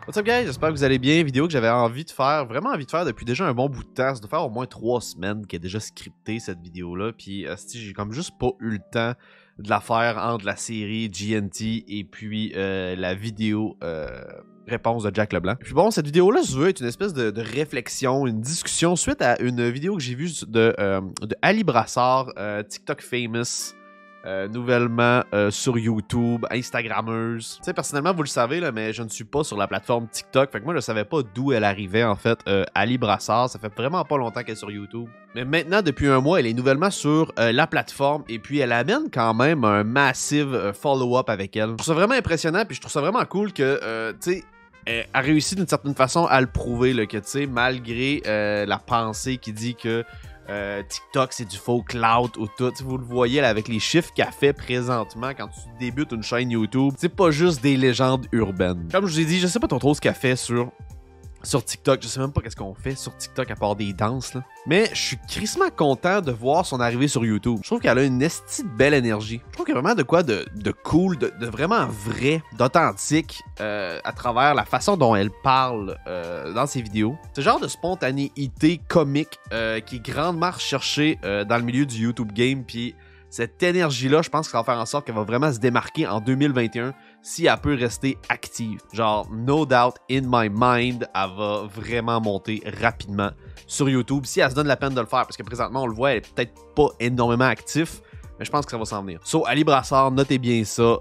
What's up guys, j'espère que vous allez bien. Vidéo que j'avais vraiment envie de faire depuis déjà un bon bout de temps. Ça doit faire au moins 3 semaines qu'elle est déjà scriptée cette vidéo-là. Puis j'ai comme juste pas eu le temps de la faire entre la série GNT et puis la vidéo réponse de Jack Leblanc. Puis bon, cette vidéo-là, je veux être une espèce de réflexion, une discussion suite à une vidéo que j'ai vue de Ali Brassard, TikTok famous. Nouvellement sur YouTube, Instagrammeuse. Tu sais, personnellement, vous le savez, là, mais je ne suis pas sur la plateforme TikTok. Fait que moi, je savais pas d'où elle arrivait, en fait. Ali Brassard, ça fait vraiment pas longtemps qu'elle est sur YouTube. Mais maintenant, depuis un mois, elle est nouvellement sur la plateforme. Et puis, elle amène quand même un massive follow-up avec elle. Je trouve ça vraiment impressionnant. Puis, je trouve ça vraiment cool que, tu sais, elle a réussi d'une certaine façon à le prouver, là, que, tu sais, malgré la pensée qui dit que TikTok c'est du faux clout ou tout, vous le voyez là, avec les chiffres qu'elle fait présentement quand tu débutes une chaîne YouTube, c'est pas juste des légendes urbaines. Comme je vous ai dit, je sais pas trop ce qu'elle fait sur TikTok, je sais même pas qu'est-ce qu'on fait sur TikTok à part des danses là. Mais je suis crissement content de voir son arrivée sur YouTube. Je trouve qu'elle a une esti de belle énergie. Je trouve qu'il y a vraiment de quoi de cool, de vraiment vrai, d'authentique à travers la façon dont elle parle dans ses vidéos. Ce genre de spontanéité comique qui est grandement recherchée dans le milieu du YouTube game. Puis cette énergie-là, je pense que ça va faire en sorte qu'elle va vraiment se démarquer en 2021 si elle peut rester active. Genre, no doubt, in my mind, elle va vraiment monter rapidement sur YouTube si elle se donne la peine de le faire. Parce que présentement, on le voit, elle est peut-être pas énormément active, mais je pense que ça va s'en venir. So, Ali Brassard, notez bien ça,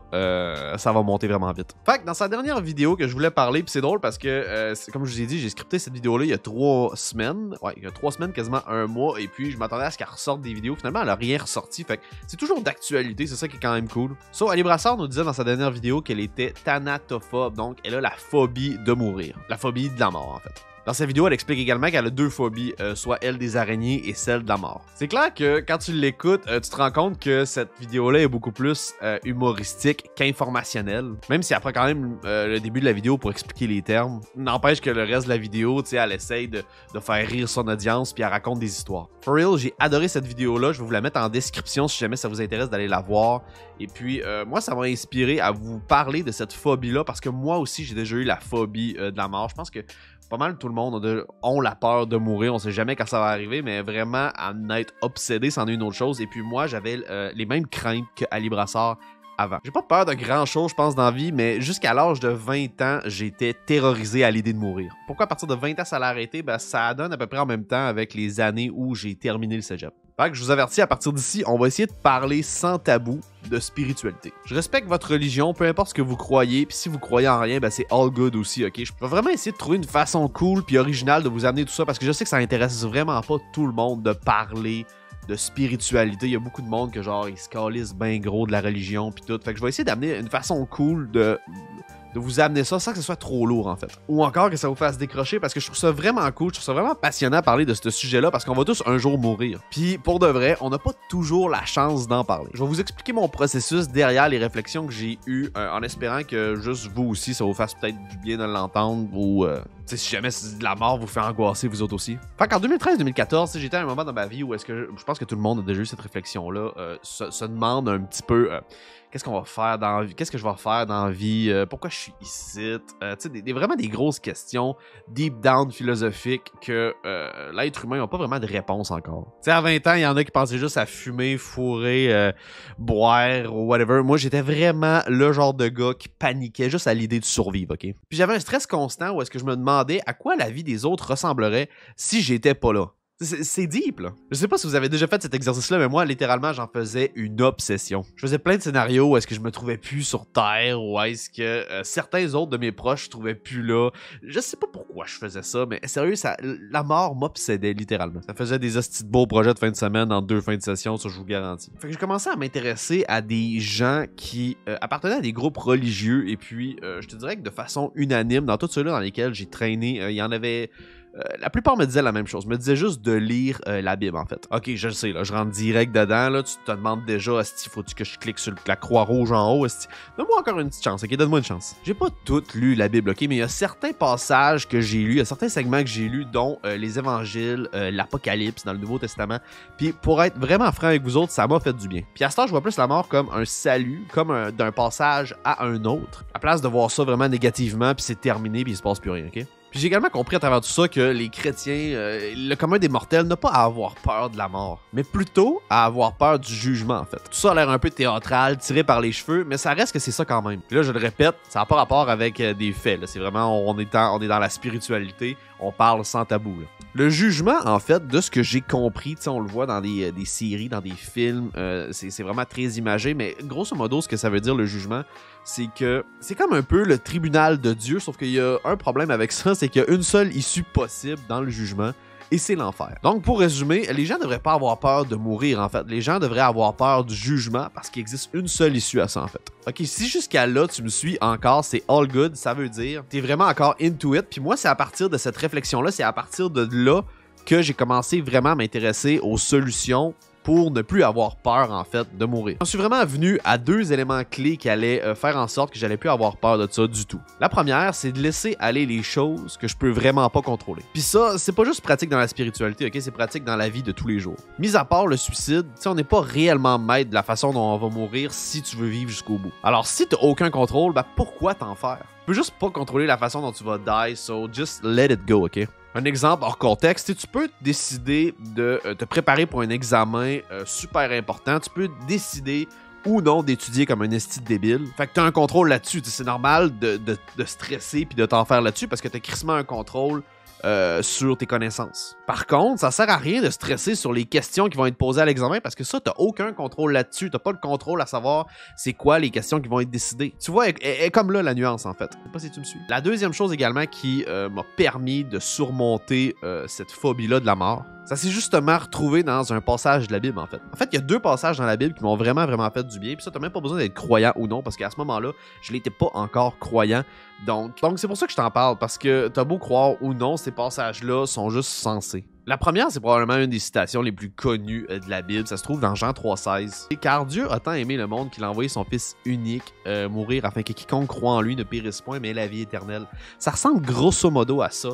ça va monter vraiment vite. Fait que dans sa dernière vidéo que je voulais parler, puis c'est drôle parce que, comme je vous ai dit, j'ai scripté cette vidéo-là il y a 3 semaines. Ouais, il y a 3 semaines, quasiment un mois, et puis je m'attendais à ce qu'elle ressorte des vidéos. Finalement, elle a rien ressorti, fait que c'est toujours d'actualité, c'est ça qui est quand même cool. So, Ali Brassard nous disait dans sa dernière vidéo qu'elle était thanatophobe, donc elle a la phobie de mourir. La phobie de la mort, en fait. Dans sa vidéo, elle explique également qu'elle a 2 phobies, soit elle des araignées et celle de la mort. C'est clair que quand tu l'écoutes, tu te rends compte que cette vidéo-là est beaucoup plus humoristique qu'informationnelle. Même si elle prend quand même le début de la vidéo pour expliquer les termes. N'empêche que le reste de la vidéo, tu sais, elle essaye de faire rire son audience puis elle raconte des histoires. For real, j'ai adoré cette vidéo-là. Je vais vous la mettre en description si jamais ça vous intéresse d'aller la voir. Et puis, moi, ça m'a inspiré à vous parler de cette phobie-là parce que moi aussi, j'ai déjà eu la phobie de la mort. Je pense que pas mal tout le monde ont la peur de mourir. On sait jamais quand ça va arriver, mais vraiment, en être obsédé, c'en est une autre chose. Et puis moi, j'avais les mêmes craintes que Ali Brassard avant. J'ai pas peur de grand chose, je pense, dans la vie, mais jusqu'à l'âge de 20 ans, j'étais terrorisé à l'idée de mourir. Pourquoi à partir de 20 ans, ça l'a arrêté? Ben, ça donne à peu près en même temps avec les années où j'ai terminé le cégep. Fait que je vous avertis, à partir d'ici, on va essayer de parler sans tabou de spiritualité. Je respecte votre religion, peu importe ce que vous croyez, puis si vous croyez en rien, ben c'est all good aussi, ok? Je vais vraiment essayer de trouver une façon cool puis originale de vous amener tout ça, parce que je sais que ça intéresse vraiment pas tout le monde de parler de spiritualité. Il y a beaucoup de monde que genre, ils se calissent bien gros de la religion puis tout. Fait que je vais essayer d'amener une façon cool de vous amener ça sans que ce soit trop lourd, en fait. Ou encore que ça vous fasse décrocher, parce que je trouve ça vraiment cool, je trouve ça vraiment passionnant à parler de ce sujet-là, parce qu'on va tous un jour mourir. Puis, pour de vrai, on n'a pas toujours la chance d'en parler. Je vais vous expliquer mon processus derrière les réflexions que j'ai eues, en espérant que juste vous aussi, ça vous fasse peut-être du bien de l'entendre, ou si jamais la mort vous fait angoisser, vous autres aussi. Fait qu'en 2013-2014, j'étais à un moment dans ma vie où est-ce que je pense que tout le monde a déjà eu cette réflexion-là, se demande un petit peu... qu'est-ce qu'on va faire dans la vie? Qu'est-ce que je vais faire dans la vie? Pourquoi je suis ici? Tu sais, vraiment des grosses questions deep down philosophiques que l'être humain n'a pas vraiment de réponse encore. Tu sais, à 20 ans, il y en a qui pensaient juste à fumer, fourrer, boire ou whatever. Moi, j'étais vraiment le genre de gars qui paniquait juste à l'idée de survivre, ok? Puis j'avais un stress constant où est-ce que je me demandais à quoi la vie des autres ressemblerait si j'étais pas là. C'est deep, là. Je sais pas si vous avez déjà fait cet exercice-là, mais moi, littéralement, j'en faisais une obsession. Je faisais plein de scénarios où est-ce que je me trouvais plus sur Terre, ou est-ce que certains autres de mes proches se trouvaient plus là. Je sais pas pourquoi je faisais ça, mais sérieux, la mort m'obsédait, littéralement. Ça faisait des hosties de beaux projets de fin de semaine en 2 fins de session, ça je vous garantis. Fait que j'ai commencé à m'intéresser à des gens qui appartenaient à des groupes religieux, et puis je te dirais que de façon unanime, dans tous ceux-là dans lesquels j'ai traîné, il y en avait... la plupart me disaient la même chose. Me disaient juste de lire la Bible, en fait. Ok, je le sais, là, je rentre direct dedans. Là, tu te demandes déjà, est-ce faut-tu que je clique sur la croix rouge en haut? Donne-moi encore une petite chance, ok? Donne-moi une chance. J'ai pas tout lu la Bible, ok? Mais il y a certains passages que j'ai lus, il y a certains segments que j'ai lus, dont les évangiles, l'Apocalypse dans le Nouveau Testament. Puis pour être vraiment franc avec vous autres, ça m'a fait du bien. Puis à ce temps, je vois plus la mort comme un salut, comme d'un passage à un autre, à place de voir ça vraiment négativement, puis c'est terminé, puis il se passe plus rien, ok? Puis j'ai également compris à travers tout ça que les chrétiens, le commun des mortels, n'a pas à avoir peur de la mort, mais plutôt à avoir peur du jugement, en fait. Tout ça a l'air un peu théâtral, tiré par les cheveux, mais ça reste que c'est ça quand même. Puis là, je le répète, ça n'a pas rapport avec des faits, là. C'est vraiment, on est dans la spiritualité, on parle sans tabou, là. Le jugement, en fait, de ce que j'ai compris, on le voit dans des séries, dans des films, c'est vraiment très imagé, mais grosso modo, ce que ça veut dire, le jugement, c'est que c'est comme un peu le tribunal de Dieu, sauf qu'il y a un problème avec ça, c'est qu'il y a une seule issue possible dans le jugement, et c'est l'enfer. Donc, pour résumer, les gens ne devraient pas avoir peur de mourir, en fait. Les gens devraient avoir peur du jugement parce qu'il existe une seule issue à ça, en fait. Ok, si jusqu'à là, tu me suis encore, c'est all good, ça veut dire t'es vraiment encore into it. Puis moi, c'est à partir de cette réflexion-là, c'est à partir de là que j'ai commencé vraiment à m'intéresser aux solutions pour ne plus avoir peur, en fait, de mourir. J'en suis vraiment venu à deux éléments clés qui allaient faire en sorte que j'allais plus avoir peur de ça du tout. La première, c'est de laisser aller les choses que je peux vraiment pas contrôler. Puis ça, c'est pas juste pratique dans la spiritualité, ok? C'est pratique dans la vie de tous les jours. Mis à part le suicide, on n'est pas réellement maître de la façon dont on va mourir si tu veux vivre jusqu'au bout. Alors, si t'as aucun contrôle, pourquoi t'en faire? Tu peux juste pas contrôler la façon dont tu vas die, so just let it go, ok? Un exemple hors contexte, tu peux décider de te préparer pour un examen super important. Tu peux décider ou non d'étudier comme un esti de débile. Fait que t'as un contrôle là-dessus. C'est normal de stresser puis de t'en faire là-dessus parce que t'as crissement un contrôle sur tes connaissances. Par contre, ça sert à rien de stresser sur les questions qui vont être posées à l'examen parce que ça, t'as aucun contrôle là-dessus. T'as pas le contrôle à savoir c'est quoi les questions qui vont être décidées. Tu vois, elle est comme là la nuance en fait. Je sais pas si tu me suis. La deuxième chose également qui m'a permis de surmonter cette phobie-là de la mort, ça s'est justement retrouvé dans un passage de la Bible, en fait. En fait, il y a deux passages dans la Bible qui m'ont vraiment fait du bien. Puis ça, t'as même pas besoin d'être croyant ou non, parce qu'à ce moment-là, je l'étais pas encore croyant. Donc c'est pour ça que je t'en parle, parce que t'as beau croire ou non, ces passages-là sont juste sensés. La première, c'est probablement une des citations les plus connues de la Bible. Ça se trouve dans Jean 3,16. « Car Dieu a tant aimé le monde qu'il a envoyé son Fils unique mourir afin que quiconque croit en lui ne périsse point, mais ait la vie éternelle. » Ça ressemble grosso modo à ça.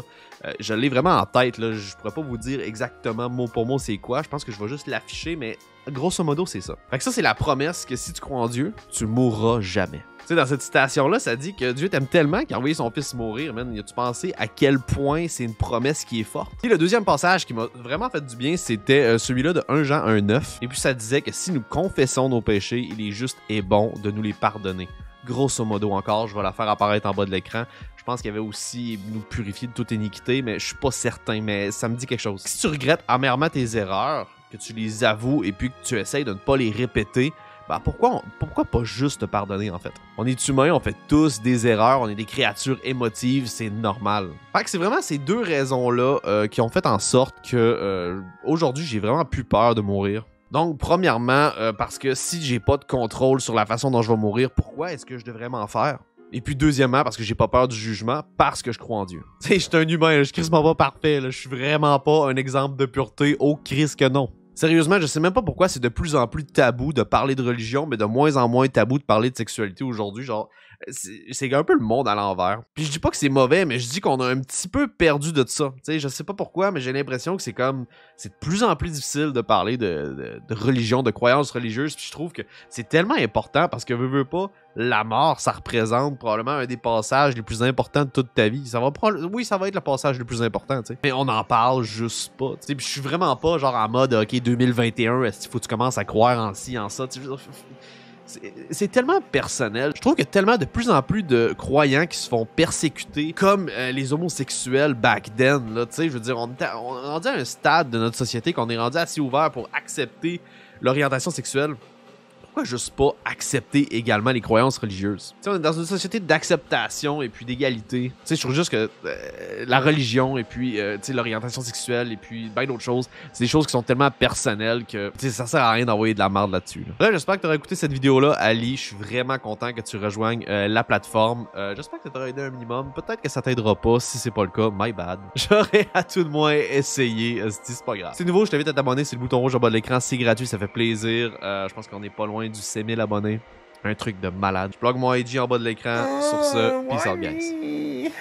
Je l'ai vraiment en tête, là. Je pourrais pas vous dire exactement mot pour mot c'est quoi. Je pense que je vais juste l'afficher, mais grosso modo, c'est ça. Fait que ça, c'est la promesse que si tu crois en Dieu, tu mourras jamais. Tu sais, dans cette citation-là, ça dit que Dieu t'aime tellement qu'il a envoyé son fils mourir, man. As-tu pensé à quel point c'est une promesse qui est forte? Et le deuxième passage qui m'a vraiment fait du bien, c'était celui-là de 1 Jean 1,9. Et puis ça disait que si nous confessons nos péchés, il est juste et bon de nous les pardonner. Grosso modo encore, je vais la faire apparaître en bas de l'écran. Je pense qu'il y avait aussi nous purifier de toute iniquité, mais je suis pas certain, mais ça me dit quelque chose. Si tu regrettes amèrement tes erreurs, que tu les avoues et puis que tu essayes de ne pas les répéter, pourquoi pas juste te pardonner, en fait? On est humains, on fait tous des erreurs, on est des créatures émotives, c'est normal. Fait que c'est vraiment ces deux raisons-là qui ont fait en sorte que aujourd'hui, j'ai vraiment plus peur de mourir. Donc, premièrement, parce que si j'ai pas de contrôle sur la façon dont je vais mourir, pourquoi est-ce que je devrais m'en faire? Et puis deuxièmement, parce que j'ai pas peur du jugement, parce que je crois en Dieu. Tu sais, je suis un humain, je suis crissement pas parfait, je suis vraiment pas un exemple de pureté, oh Christ que non. Sérieusement, je sais même pas pourquoi c'est de plus en plus tabou de parler de religion, mais de moins en moins tabou de parler de sexualité aujourd'hui. Genre, c'est un peu le monde à l'envers. Puis je dis pas que c'est mauvais, mais je dis qu'on a un petit peu perdu de ça. Tu sais, je sais pas pourquoi, mais j'ai l'impression que c'est de plus en plus difficile de parler de religion, de croyances religieuses. Puis je trouve que c'est tellement important parce que veux pas, la mort, ça représente probablement un des passages les plus importants de toute ta vie. Ça va être le passage le plus important, tu sais. Mais on en parle juste pas, tu sais. Puis je suis vraiment pas genre en mode, ok, 2021, est-ce qu'il faut que tu commences à croire en ci, en ça, tu sais. C'est tellement personnel. Je trouve qu'il y a tellement de plus en plus de croyants qui se font persécuter comme les homosexuels back then, là, tu sais. Je veux dire, on est rendu à un stade de notre société qu'on est rendu assez ouvert pour accepter l'orientation sexuelle pourquoi juste pas accepter également les croyances religieuses? T'sais, on est dans une société d'acceptation et puis d'égalité. Je trouve juste que la religion et puis l'orientation sexuelle et puis bien d'autres choses, c'est des choses qui sont tellement personnelles que ça sert à rien d'envoyer de la merde là-dessus. Là. Bref, j'espère que tu auras écouté cette vidéo-là, Ali. Je suis vraiment content que tu rejoignes la plateforme. J'espère que ça t'aura aidé un minimum. Peut-être que ça t'aidera pas. Si c'est pas le cas, my bad. J'aurais à tout de moins essayé. C'est pas grave. C'est nouveau, je t'invite à t'abonner. C'est le bouton rouge en bas de l'écran. C'est gratuit, ça fait plaisir. Je pense qu'on est pas loin du 6000 abonnés. Un truc de malade. Je plug mon IG en bas de l'écran. Sur ce, peace out, guys.